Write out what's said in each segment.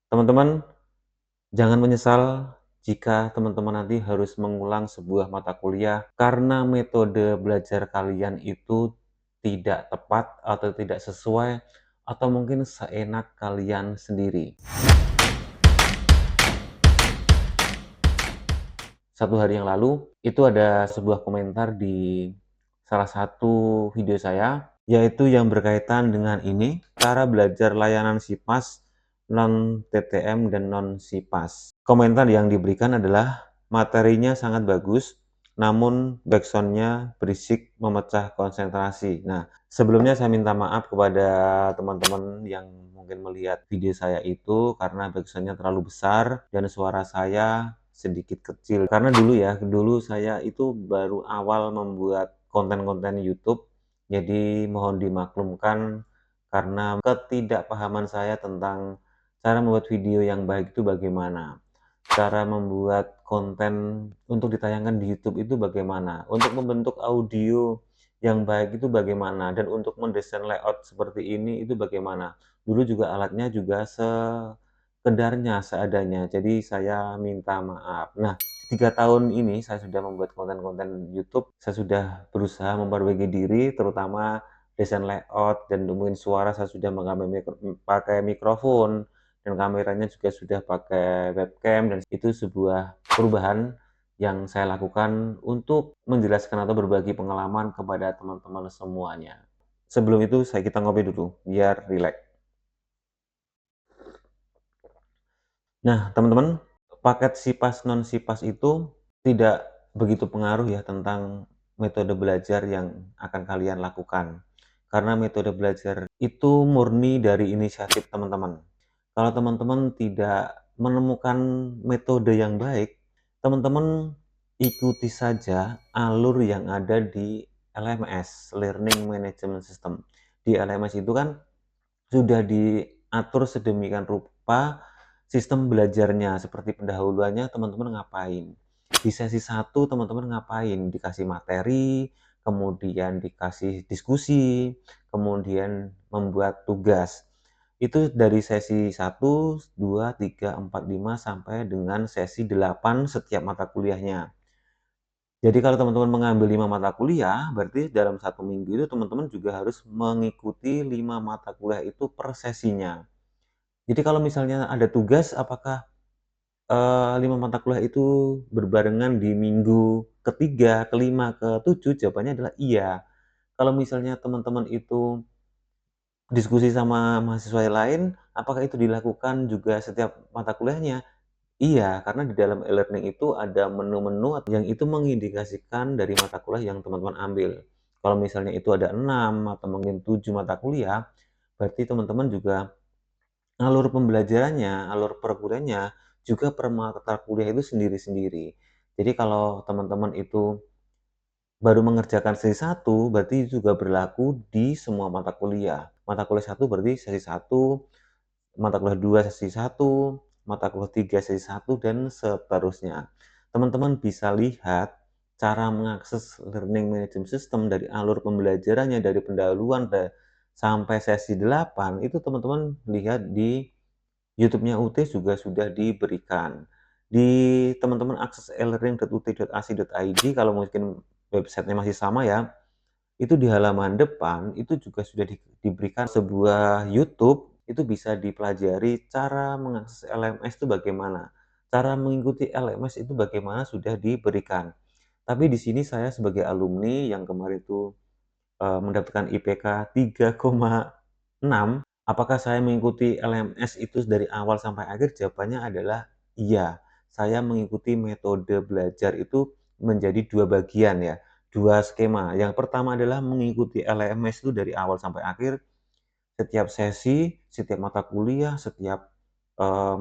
Teman-teman, jangan menyesal jika teman-teman nanti harus mengulang sebuah mata kuliah karena metode belajar kalian itu tidak tepat atau tidak sesuai atau mungkin seenak kalian sendiri. Satu hari yang lalu, itu ada sebuah komentar di salah satu video saya, yaitu yang berkaitan dengan ini, cara belajar layanan SIPAS, non-TTM dan non-SIPAS. Komentar yang diberikan adalah, materinya sangat bagus, namun backsound-nya berisik memecah konsentrasi. Nah, sebelumnya saya minta maaf kepada teman-teman yang mungkin melihat video saya itu karena backsound-nya terlalu besar dan suara saya sedikit kecil. Karena dulu saya itu baru awal membuat konten-konten YouTube, jadi mohon dimaklumkan karena ketidakpahaman saya tentang cara membuat video yang baik itu bagaimana. Cara membuat konten untuk ditayangkan di YouTube itu bagaimana, untuk membentuk audio yang baik itu bagaimana, dan untuk mendesain layout seperti ini itu bagaimana. Dulu juga alatnya juga sekedarnya, seadanya, jadi saya minta maaf. Nah, 3 tahun ini saya sudah membuat konten-konten YouTube, saya sudah berusaha memperbaiki diri, terutama desain layout dan mungkin suara saya sudah pakai mikrofon, dan kameranya juga sudah pakai webcam, dan itu sebuah perubahan yang saya lakukan untuk menjelaskan atau berbagi pengalaman kepada teman-teman semuanya. Sebelum itu kita ngopi dulu biar rileks. Nah, teman-teman, paket SIPAS non-SIPAS itu tidak begitu pengaruh ya tentang metode belajar yang akan kalian lakukan. Karena metode belajar itu murni dari inisiatif teman-teman. Kalau teman-teman tidak menemukan metode yang baik, teman-teman ikuti saja alur yang ada di LMS, Learning Management System. Di LMS itu kan sudah diatur sedemikian rupa sistem belajarnya, seperti pendahuluannya teman-teman ngapain. Di sesi 1 teman-teman ngapain, dikasih materi, kemudian dikasih diskusi, kemudian membuat tugas. Itu dari sesi 1, 2, 3, 4, 5 sampai dengan sesi 8 setiap mata kuliahnya. Jadi kalau teman-teman mengambil 5 mata kuliah, berarti dalam 1 minggu itu teman-teman juga harus mengikuti 5 mata kuliah itu per sesinya. Jadi kalau misalnya ada tugas, apakah 5 mata kuliah itu berbarengan di minggu ketiga, kelima, ketujuh? Jawabannya adalah iya. Kalau misalnya teman-teman itu diskusi sama mahasiswa yang lain, apakah itu dilakukan juga setiap mata kuliahnya? Iya, karena di dalam e-learning itu ada menu-menu yang itu mengindikasikan dari mata kuliah yang teman-teman ambil. Kalau misalnya itu ada 6 atau mungkin 7 mata kuliah, berarti teman-teman juga alur pembelajarannya, alur perkuliahannya, juga per mata kuliah itu sendiri-sendiri. Jadi kalau teman-teman itu baru mengerjakan sesi 1, berarti juga berlaku di semua mata kuliah. Mata kuliah 1 berarti sesi 1, mata kuliah 2 sesi 1, mata kuliah 3 sesi 1, dan seterusnya. Teman-teman bisa lihat cara mengakses Learning Management System dari alur pembelajarannya, dari pendahuluan sampai sesi 8, itu teman-teman lihat di YouTube-nya UT juga sudah diberikan. Di teman-teman akses elearning.ut.ac.id, kalau mungkin websitenya masih sama ya, itu di halaman depan itu juga sudah diberikan sebuah YouTube, itu bisa dipelajari cara mengakses LMS itu bagaimana. Cara mengikuti LMS itu bagaimana sudah diberikan. Tapi di sini saya sebagai alumni yang kemarin itu mendapatkan IPK 3,6, apakah saya mengikuti LMS itu dari awal sampai akhir? Jawabannya adalah iya. Saya mengikuti metode belajar itu menjadi 2 bagian ya, 2 skema. Yang pertama adalah mengikuti LMS itu dari awal sampai akhir, setiap sesi, setiap mata kuliah, setiap,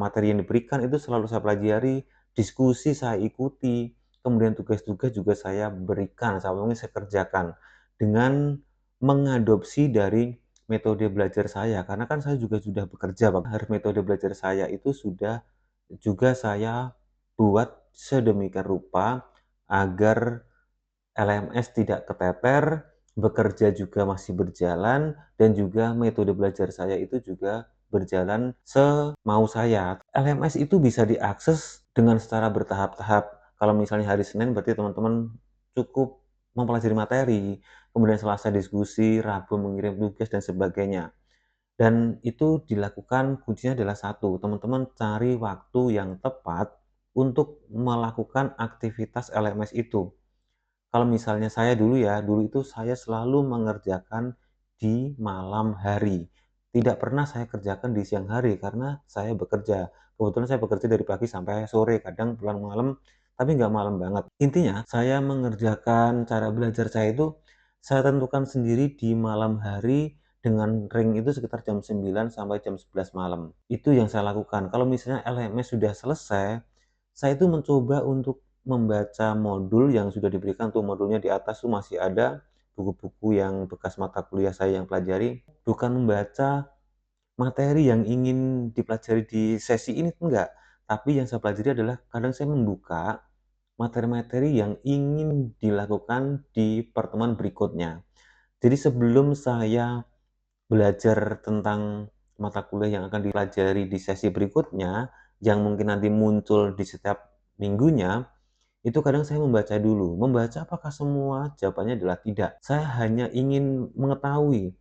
materi yang diberikan itu selalu saya pelajari, diskusi saya ikuti, kemudian tugas-tugas juga saya berikan, saya kerjakan dengan mengadopsi dari metode belajar saya. Karena kan saya juga sudah bekerja Bang, harus metode belajar saya itu sudah juga saya buat sedemikian rupa agar LMS tidak keteter, bekerja juga masih berjalan, dan juga metode belajar saya itu juga berjalan semau saya. LMS itu bisa diakses dengan secara bertahap-tahap. Kalau misalnya hari Senin berarti teman-teman cukup mempelajari materi, kemudian Selasa diskusi, Rabu mengirim tugas dan sebagainya. Dan itu dilakukan kuncinya adalah satu, teman-teman cari waktu yang tepat untuk melakukan aktivitas LMS itu. Kalau misalnya saya dulu ya, dulu itu saya selalu mengerjakan di malam hari. Tidak pernah saya kerjakan di siang hari karena saya bekerja. Kebetulan saya bekerja dari pagi sampai sore, kadang pulang malam, tapi nggak malam banget. Intinya, saya mengerjakan cara belajar saya itu, saya tentukan sendiri di malam hari dengan ring itu sekitar jam 9 sampai jam 11 malam. Itu yang saya lakukan. Kalau misalnya LMS sudah selesai, saya itu mencoba untuk membaca modul yang sudah diberikan tuh, modulnya di atas tuh masih ada buku-buku yang bekas mata kuliah saya yang pelajari, bukan membaca materi yang ingin dipelajari di sesi ini, enggak. Tapi yang saya pelajari adalah kadang saya membuka materi-materi yang ingin dilakukan di pertemuan berikutnya. Jadi sebelum saya belajar tentang mata kuliah yang akan dipelajari di sesi berikutnya, yang mungkin nanti muncul di setiap minggunya, itu kadang saya membaca dulu. Membaca apakah semua? Jawabannya adalah tidak. Saya hanya ingin mengetahui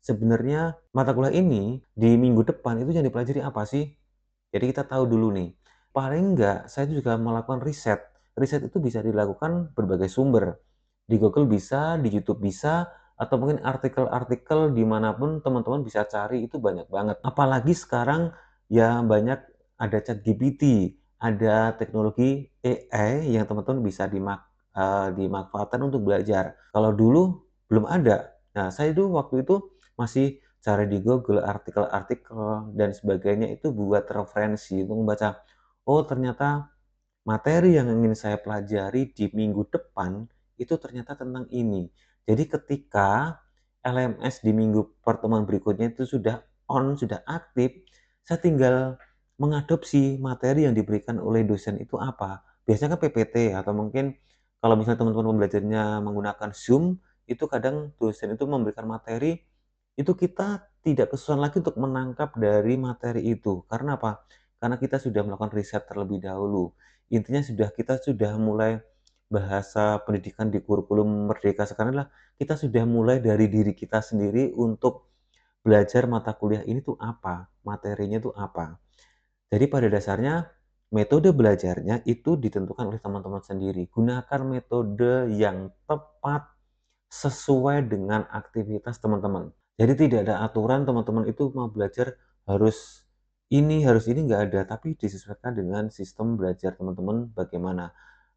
sebenarnya mata kuliah ini di minggu depan itu yang dipelajari apa sih? Jadi kita tahu dulu nih. Paling enggak saya juga melakukan riset. Riset itu bisa dilakukan berbagai sumber. Di Google bisa, di YouTube bisa, atau mungkin artikel-artikel dimanapun teman-teman bisa cari itu banyak banget. Apalagi sekarang ya banyak ada ChatGPT, ada teknologi AI yang teman-teman bisa dimanfaatkan untuk belajar. Kalau dulu belum ada. Nah, saya itu waktu itu masih cari di Google artikel-artikel dan sebagainya itu buat referensi untuk membaca. Oh, ternyata materi yang ingin saya pelajari di minggu depan itu ternyata tentang ini. Jadi ketika LMS di minggu pertemuan berikutnya itu sudah on, sudah aktif, saya tinggal mengadopsi materi yang diberikan oleh dosen itu apa. Biasanya kan PPT atau mungkin kalau misalnya teman-teman belajarnya menggunakan Zoom, itu kadang dosen itu memberikan materi, itu kita tidak kesusahan lagi untuk menangkap dari materi itu. Karena apa? Karena kita sudah melakukan riset terlebih dahulu. Intinya kita sudah mulai bahasa pendidikan di kurikulum Merdeka sekarang adalah kita sudah mulai dari diri kita sendiri untuk belajar mata kuliah ini tuh apa, materinya tuh apa. Jadi pada dasarnya metode belajarnya itu ditentukan oleh teman-teman sendiri. Gunakan metode yang tepat sesuai dengan aktivitas teman-teman. Jadi tidak ada aturan teman-teman itu mau belajar harus ini nggak ada, tapi disesuaikan dengan sistem belajar teman-teman bagaimana.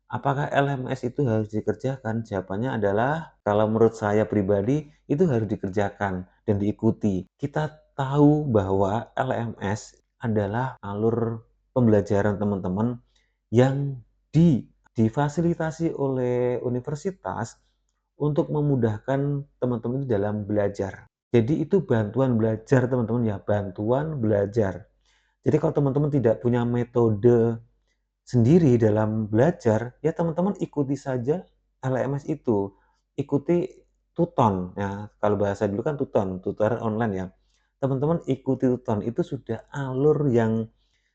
Apakah LMS itu harus dikerjakan? Jawabannya adalah kalau menurut saya pribadi itu harus dikerjakan dan diikuti. Kita tahu bahwa LMS adalah alur pembelajaran teman-teman yang difasilitasi oleh universitas untuk memudahkan teman-teman dalam belajar. Jadi itu bantuan belajar teman-teman ya, bantuan belajar. Jadi kalau teman-teman tidak punya metode sendiri dalam belajar, ya teman-teman ikuti saja LMS itu. Ikuti Tuton ya, kalau bahasa dulu kan Tuton, tutorial online ya. Teman-teman ikuti Tuton, itu sudah alur yang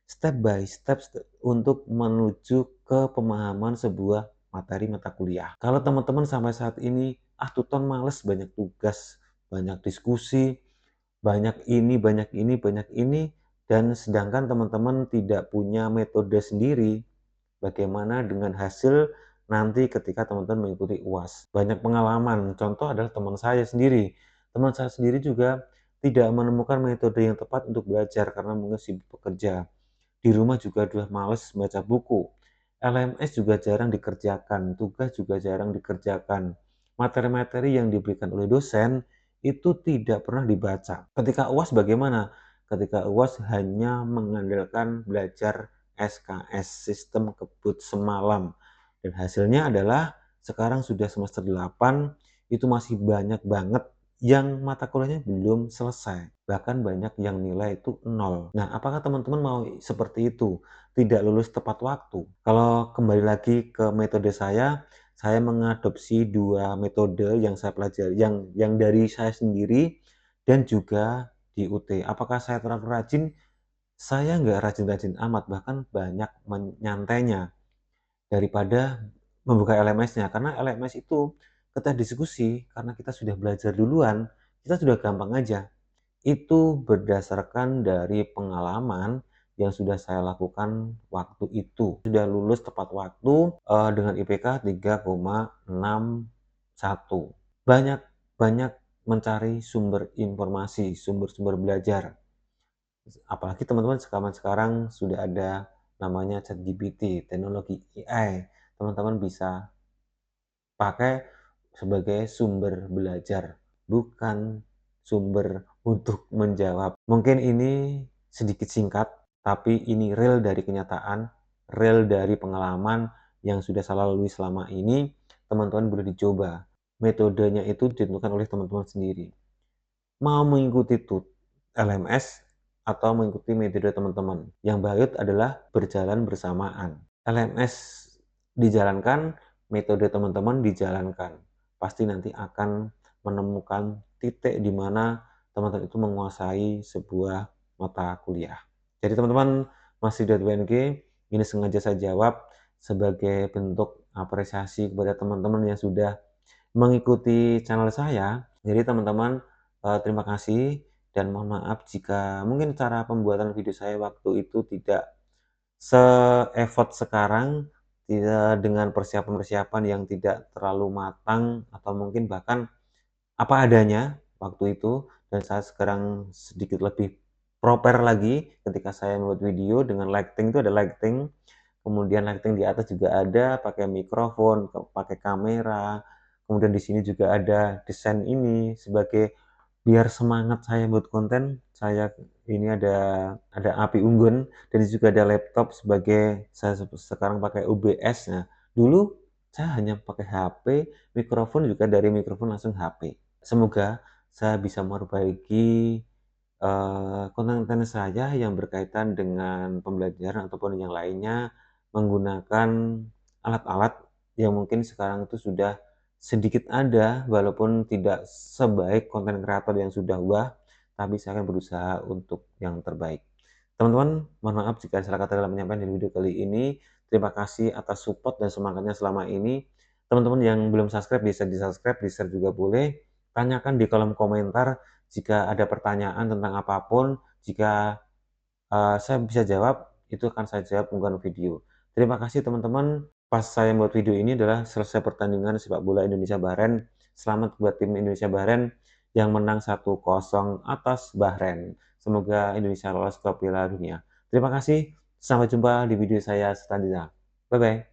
step by step untuk menuju ke pemahaman sebuah materi mata kuliah. Kalau teman-teman sampai saat ini, Tuton males, banyak tugas, banyak diskusi, banyak ini, banyak ini, dan sedangkan teman-teman tidak punya metode sendiri, bagaimana dengan hasil nanti ketika teman-teman mengikuti UAS? Banyak pengalaman, contoh adalah teman saya sendiri. Teman saya sendiri juga tidak menemukan metode yang tepat untuk belajar karena mungkin sibuk bekerja. Di rumah juga udah males baca buku. LMS juga jarang dikerjakan, tugas juga jarang dikerjakan. Materi-materi yang diberikan oleh dosen itu tidak pernah dibaca. Ketika UAS bagaimana? Ketika UAS hanya mengandalkan belajar SKS, sistem kebut semalam. Dan hasilnya adalah sekarang sudah semester 8, itu masih banyak banget yang mata kuliahnya belum selesai. Bahkan banyak yang nilai itu 0. Nah, apakah teman-teman mau seperti itu? Tidak lulus tepat waktu? Kalau kembali lagi ke metode saya mengadopsi dua metode yang saya pelajari, yang dari saya sendiri dan juga di UT. Apakah saya terlalu rajin? Saya nggak rajin-rajin amat, bahkan banyak menyantainya daripada membuka LMS-nya. Karena LMS itu ketika diskusi, karena kita sudah belajar duluan, kita sudah gampang aja. Itu berdasarkan dari pengalaman yang sudah saya lakukan waktu itu. Sudah lulus tepat waktu, dengan IPK 3,61. Banyak banyak mencari sumber informasi, sumber-sumber belajar. Apalagi teman-teman sekarang sudah ada namanya ChatGPT, teknologi AI. Teman-teman bisa pakai sebagai sumber belajar, bukan sumber untuk menjawab. Mungkin ini sedikit singkat, tapi ini real dari kenyataan, real dari pengalaman yang sudah saya lalui selama ini. Teman-teman boleh dicoba. Metodenya itu ditentukan oleh teman-teman sendiri. Mau mengikuti LMS atau mengikuti metode teman-teman. Yang baik adalah berjalan bersamaan. LMS dijalankan, metode teman-teman dijalankan. Pasti nanti akan menemukan titik di mana teman-teman itu menguasai sebuah mata kuliah. Jadi teman-teman masih di WNG, ini sengaja saya jawab sebagai bentuk apresiasi kepada teman-teman yang sudah mengikuti channel saya. Jadi teman-teman, terima kasih dan mohon maaf jika mungkin cara pembuatan video saya waktu itu tidak se-effort sekarang, tidak dengan persiapan-persiapan yang tidak terlalu matang atau mungkin bahkan apa adanya waktu itu, dan saya sekarang sedikit lebih proper lagi ketika saya membuat video dengan lighting. Itu ada lighting, kemudian lighting di atas juga ada, pakai mikrofon, pakai kamera, kemudian di sini juga ada desain ini sebagai biar semangat saya buat konten. Saya ini ada api unggun dan juga ada laptop sebagai saya sekarang pakai OBS. Nah, dulu saya hanya pakai HP, mikrofon juga dari mikrofon langsung HP. Semoga saya bisa memperbaiki konten-konten saya yang berkaitan dengan pembelajaran ataupun yang lainnya menggunakan alat-alat yang mungkin sekarang itu sudah sedikit ada, walaupun tidak sebaik konten kreator yang sudah wah, tapi saya akan berusaha untuk yang terbaik. Teman-teman, mohon maaf jika salah kata dalam menyampaikan di video kali ini. Terima kasih atas support dan semangatnya selama ini. Teman-teman yang belum subscribe bisa di-subscribe, di-share juga boleh. Tanyakan di kolom komentar jika ada pertanyaan tentang apapun. Jika saya bisa jawab, itu akan saya jawab menggunakan video. Terima kasih teman-teman. Pas saya membuat video ini adalah selesai pertandingan sepak bola Indonesia Bahrain. Selamat buat tim Indonesia Bahrain yang menang 1-0 atas Bahrain. Semoga Indonesia lolos ke Piala Dunia. Terima kasih. Sampai jumpa di video saya selanjutnya. Bye-bye.